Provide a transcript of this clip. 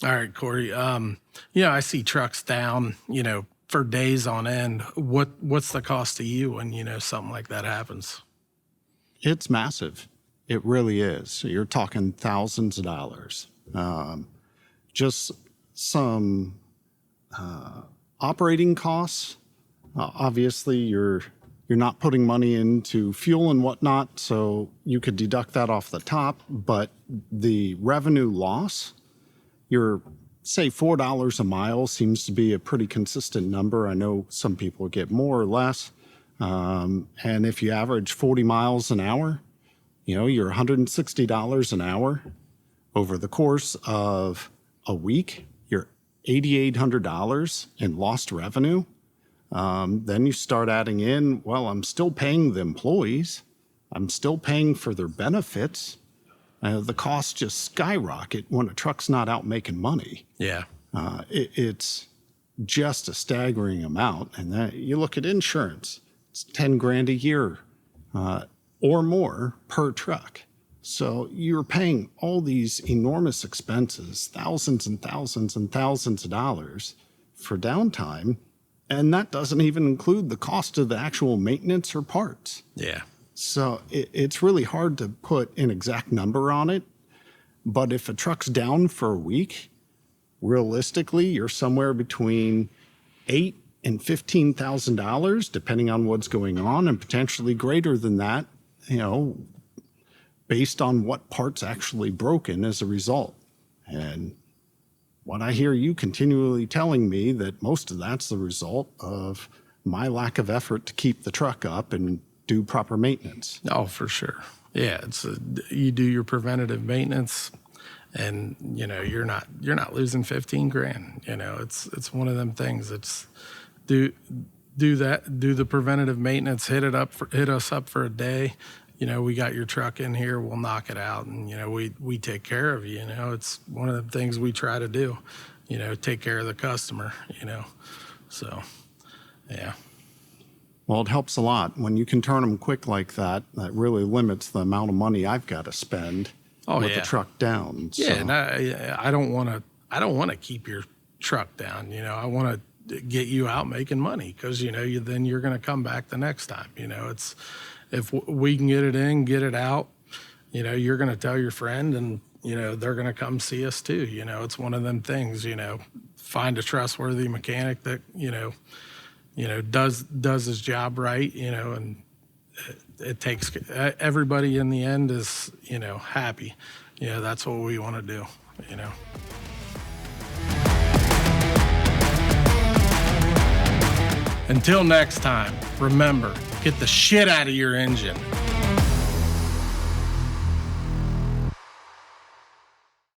All right, Corey. I see trucks down, for days on end. What's the cost to you when, something like that happens? It's massive. It really is. So you're talking thousands of dollars. Just some operating costs. Obviously, you're not putting money into fuel and whatnot, so you could deduct that off the top. But the revenue loss, your say $4 a mile seems to be a pretty consistent number. I know some people get more or less. And if you average 40 miles an hour, you're $160 an hour. Over the course of a week, you're $8,800 in lost revenue. Then you start adding in, well, I'm still paying the employees. I'm still paying for their benefits. The costs just skyrocket when a truck's not out making money. Yeah. It's just a staggering amount. And that, you look at insurance, it's 10 grand a year or more per truck. So you're paying all these enormous expenses, thousands and thousands and thousands of dollars for downtime. And that doesn't even include the cost of the actual maintenance or parts. Yeah. So it's really hard to put an exact number on it. But if a truck's down for a week, realistically, you're somewhere between $8,000 and $15,000, depending on what's going on, and potentially greater than that, based on what part's actually broken as a result. And what I hear you continually telling me that most of that's the result of my lack of effort to keep the truck up and do proper maintenance. Oh, for sure. Yeah, you do your preventative maintenance, and you're not losing 15 grand. It's one of them things. It's do the preventative maintenance, hit us up for a day. We got your truck in here, we'll knock it out, and we take care of you. It's one of the things we try to do. Take care of the customer. So yeah. Well, it helps a lot when you can turn them quick like that. That really limits the amount of money I've got to spend with the truck down. Yeah, so. And I don't want to keep your truck down. I want to get you out making money because then you're going to come back the next time. It's if we can get it in, get it out. You're going to tell your friend, and they're going to come see us too. It's one of them things. Find a trustworthy mechanic that does his job right, and it takes everybody in the end is, happy. That's what we want to do, Until next time, remember, get the shit out of your engine.